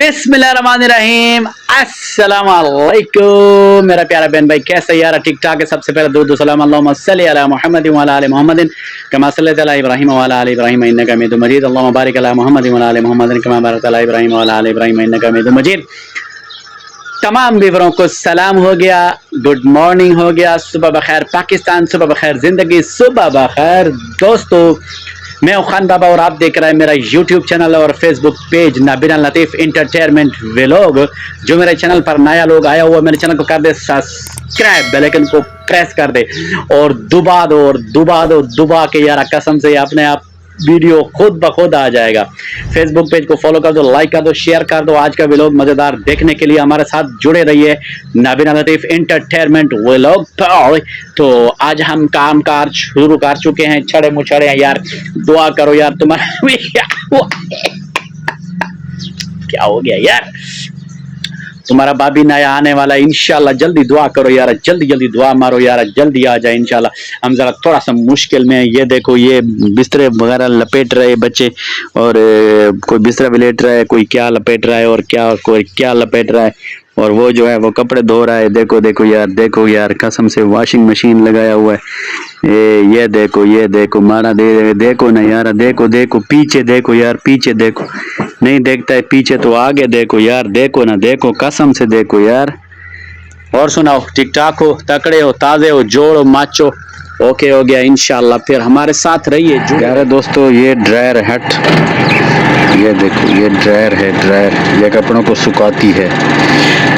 बिस्मिल्लाहिर्रहमानिर्रहीम अस्सलाम वालेकुम मेरा प्यारा बहन भाई, कैसे यार? ठीक ठाक है। सबसे पहले दुरूद सलाम अल्लाहुम्मा सल्ली अला मुहम्मद व अला आलि मुहम्मद कमा सल्लैता अला इब्राहीम व अला आलि इब्राहीम इन्नका हमीदुम मजीद। अल्लाहुम्मा बारिक अला मुहम्मद व अला आलि मुहम्मद कमा बारकता अला इब्राहीम व अला आलि इब्राहीम इन्नका हमीदुम मजीद। तमाम व्यूअरों को सलाम हो गया, गुड मॉर्निंग हो गया, सुबह बखैर पाकिस्तान, सुबह बखैर जिंदगी, सुबह बखैर दोस्तों। मैं हूं खान बाबा और आप देख रहे हैं मेरा यूट्यूब चैनल और फेसबुक पेज नाबिना लतीफ़ एंटरटेनमेंट व्लॉग। जो मेरे चैनल पर नया लोग आया हुआ, मेरे चैनल को कर दे सब्सक्राइब, बेल आइकन को प्रेस कर दे और दुबा दो और दुबा दो, दुबा के यार कसम से अपने आप वीडियो खुद ब खुद आ जाएगा। फेसबुक पेज को फॉलो कर दो, लाइक कर दो, शेयर कर दो। आज का व्लॉग मजेदार देखने के लिए हमारे साथ जुड़े रहिए नाबिना लतीफ़ एंटरटेनमेंट व्लॉग पर। तो आज हम काम काज शुरू कर चुके हैं, छड़े मुछड़े हैं यार। दुआ करो यार तुम्हारा क्या हो गया यार, तुम्हारा बाबी नया आने वाला है इंशाल्लाह। जल्दी दुआ करो यार, जल्दी जल्दी दुआ मारो यार, जल्दी आ जाए इंशाल्लाह। हम जरा थोड़ा सा मुश्किल में, ये देखो ये बिस्तरे वगैरह लपेट रहे बच्चे, और कोई बिस्तरा भी लेट रहा है, कोई क्या लपेट रहा है और क्या कोई क्या लपेट रहा है, और वो जो है वो कपड़े धो रहा है। देखो देखो यार, देखो यार कसम से वाशिंग मशीन लगाया हुआ है। ये देखो मारा दे, देखो ना यार, देखो देखो पीछे देखो यार, पीछे देखो, नहीं देखता है पीछे तो आगे देखो यार, देखो ना, देखो कसम से देखो यार। और सुनाओ, ठीक ठाक हो, तकड़े हो, ताजे हो, जोड़ो माचो, ओके हो गया इंशाल्लाह। फिर हमारे साथ रहिए यार दोस्तों। ये ड्रायर हट, ये देखो ये ड्रायर है, ड्रायर ये कपड़ों को सुखाती है।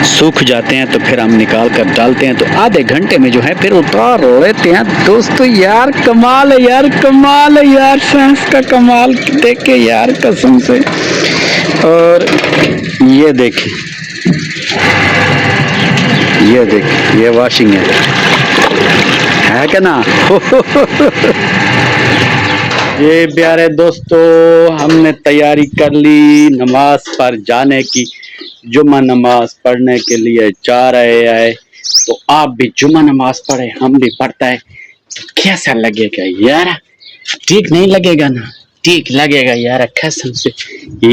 सूख जाते हैं तो फिर हम निकाल कर डालते हैं, तो आधे घंटे में जो है फिर उतार लेते हैं दोस्तों। यार कमाल है यार, कमाल है यार, सांस का कमाल देख के यार कसम से। और ये देखिए, ये देखिए ये वॉशिंग है क्या ना ये प्यारे दोस्तों, हमने तैयारी कर ली नमाज पर जाने की। जुम्मा नमाज पढ़ने के लिए जा रहे हैं, तो आप भी जुम्मा नमाज पढ़े, हम भी पढ़ता है। तो कैसा लगेगा यार? ठीक नहीं लगेगा ना? ठीक लगेगा यार कसम से,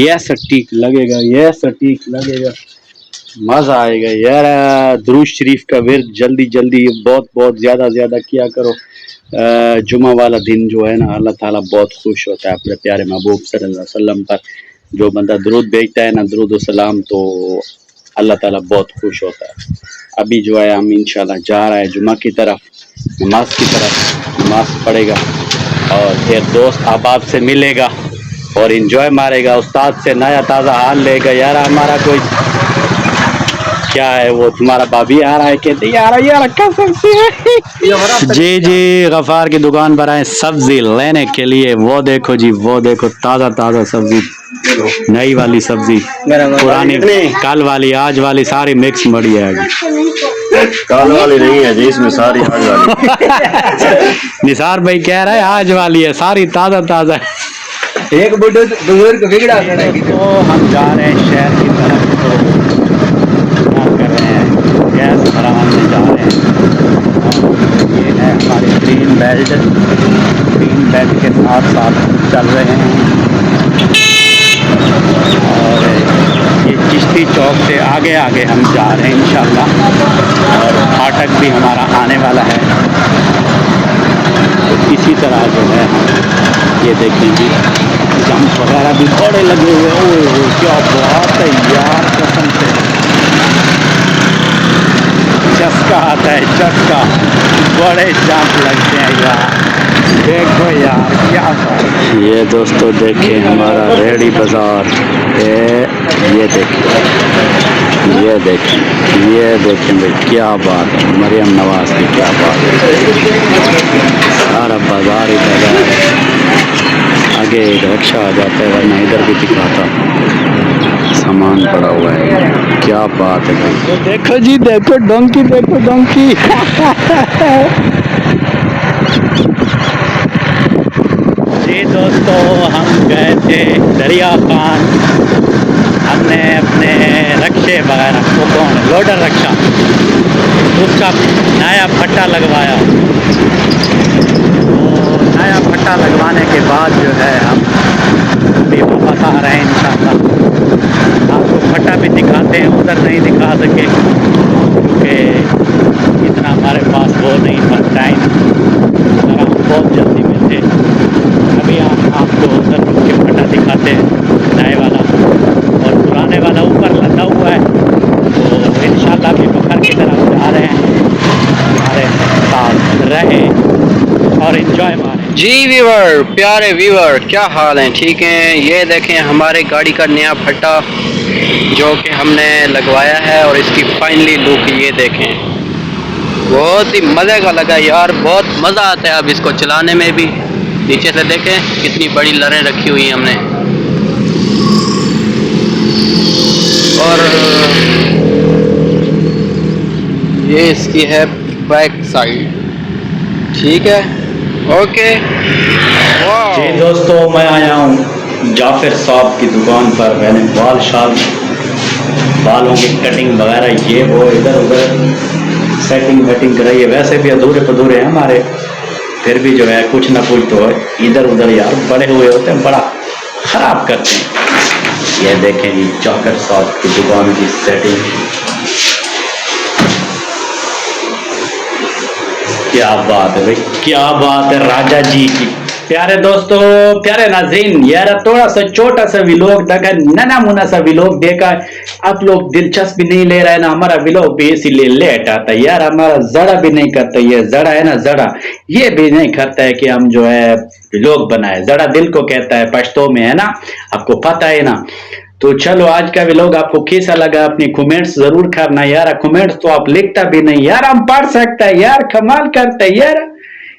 ऐसा ठीक लगेगा, ऐसा ठीक लगेगा, मजा आएगा यार। दुरूद शरीफ का विर्द जल्दी जल्दी बहुत बहुत ज्यादा ज्यादा किया करो। जुमा वाला दिन जो है ना, अल्लाह ताला बहुत खुश होता है अपने प्यारे महबूब सल्लल्लाहु अलैहि वसल्लम पर। जो बंदा दुरूद भेजता है ना, दुरूद सलाम, तो अल्लाह ताला बहुत खुश होता है। अभी जो है हम इंशाल्लाह जा रहे हैं जुमा की तरफ, नमाज की तरफ, नमाज पढ़ेगा और फिर दोस्त अहबाब से मिलेगा और इंजॉय मारेगा, उस्ताद से नया ताज़ा हाल लेगा। यार हमारा कोई क्या है, वो तुम्हारा भाभी आ रहा है, कहते यार कसम से। जी जी, गफार की दुकान पर आए सब्जी लेने के लिए। वो देखो जी, वो देखो ताज़ा ताज़ा सब्जी, नई वाली सब्जी, पुरानी कल वाली आज वाली सारी मिक्स बढ़िया है। कल वाली नहीं है जी, इसमें सारी आज वाली। निसार भाई कह रहा है आज वाली है, सारी ताज़ा ताज़ा। एक बुजुर्ग बिगड़ा तो हम जा रहे हैं शहर की तरफ, कर रहे हैं गैस भराने जा रहे हैं। ये है हमारी ग्रीन बेल्ट, ग्रीन बेल्ट के साथ साथ चल रहे हैं। और ये चिश्ती चौक से आगे आगे हम जा रहे हैं इंशाल्लाह, और फाटक भी हमारा आने वाला है। तो इसी तरह जो है ये देखेंगे, जंप वगैरह भी बड़े लगे हुए हैं। ओह क्या बात है यार कसम से, चस्का आता है चस्का, बड़े जंप लगते हैं यार। देखो यार क्या बात है। ये दोस्तों देखिए हमारा रेहड़ी बाजार, ये देखिए, ये देखिए, ये देखें भाई क्या बात है, मरियम नवाज की क्या बात है। सारा बाजार ही बाजार है, आगे एक रिक्शा आ जाता है, वरना इधर भी दिखाता सामान पड़ा हुआ है। क्या बात है भाई, तो देखो जी, देखो डोंकी, देखो डोंकी जी दोस्तों, हम गए थे दरिया खान, हमने अपने रक्शे वगैरह को, कौन लोडर रक्षा, उसका नया फट्टा लगवाया। तो नया फट्टा लगवाने के बाद जो है हम भी वापस आ रहे हैं इंशाल्लाह। आपको फट्टा भी दिखाते हैं, उधर नहीं दिखा सके क्योंकि इतना हमारे पास वो नहीं था टाइम, और हम बहुत जल्दी में थे। अभी हम आपको उधर के फटा दिखाते हैं, नए वाला, और पुराने वाला ऊपर लदा हुआ है। तो इंशाल्लाह भी बखर की तरफ जा रहे हैं, हमारे साथ रहे और एंजॉय मारें। जी व्यूवर, प्यारे व्यूवर, क्या हाल है? ठीक हैं? ये देखें हमारे गाड़ी का नया फट्टा जो कि हमने लगवाया है, और इसकी फाइनली लुक ये देखें। बहुत ही मज़े का लगा यार, बहुत मज़ा आता है अब इसको चलाने में भी। नीचे से देखें कितनी बड़ी लरें रखी हुई हैं हमने, और ये इसकी है बैक साइड। ठीक है, ओके। जी दोस्तों, मैं आया हूँ जाफिर साहब की दुकान पर। मैंने बालों की कटिंग वगैरह ये वो इधर उधर सेटिंग वेटिंग कराई है। वैसे भी अधूरे पधूरे हैं हमारे, फिर भी जो है कुछ ना कुछ तो इधर उधर यार बड़े हुए होते हैं, बड़ा खराब करते हैं। ये देखें जी जाफिर साहब की दुकान की सेटिंग, क्या बात है भाई, क्या बात है राजा जी की। प्यारे दोस्तों, प्यारे नाज़रीन, यार थोड़ा सा छोटा सा विलोग देखा, नना मुना सा विलोग देखा, आप लोग दिलचस्पी नहीं ले रहे ना हमारा विलोग भी, इसीलिए लेट आता है यार। हमारा जड़ा भी नहीं करता, ये जड़ा है ना, जड़ा ये भी नहीं करता है कि हम जो है विलोग बनाए। जड़ा दिल को कहता है पश्तो में, है ना, आपको पता है ना। तो चलो आज का व्लॉग आपको कैसा लगा, अपनी कमेंट्स जरूर करना यार। कमेंट्स तो आप लिखता भी नहीं यार, हम पढ़ सकते हैं यार, कमाल करते हैं यार,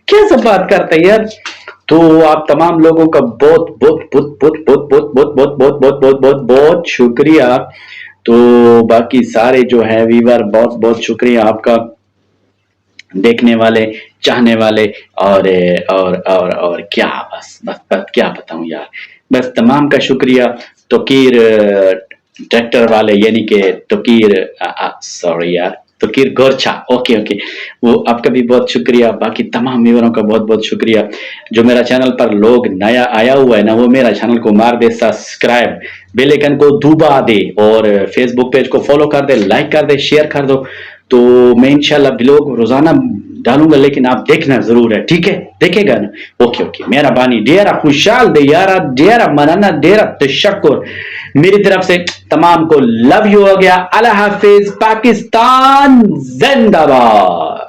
कैसे बात करते हैं यार। तो आप तमाम लोगों का बहुत बहुत बहुत बहुत बहुत बहुत बहुत बहुत बहुत बहुत बहुत बहुत बहुत शुक्रिया। तो बाकी सारे जो है व्यूअर, बहुत बहुत शुक्रिया आपका, देखने वाले, चाहने वाले, और क्या, बस क्या बताऊं यार, बस तमाम का शुक्रिया। तोकीर ट्रैक्टर वाले, यानी कि तोकीर, सॉरी यार, तोकीर गोरछा, ओके ओके, वो आपका भी बहुत शुक्रिया। बाकी तमाम व्यूअरों का बहुत बहुत शुक्रिया। जो मेरा चैनल पर लोग नया आया हुआ है ना, वो मेरा चैनल को मार दे सब्सक्राइब, बेल आइकन को दबा दे, और फेसबुक पेज को फॉलो कर दे, लाइक कर दे, शेयर कर दो। तो मैं इंशाल्लाह व्लॉग रोजाना डालूंगा, लेकिन आप देखना जरूर है, ठीक है, देखेगा ना, ओके ओके। मेरा बानी डेरा खुशहाल दे यारा, डेरा मनाना, डेरा तशक्कुर मेरी तरफ से तमाम को, लव यू हो गया। अल्लाह हाफिज, पाकिस्तान जिंदाबाद।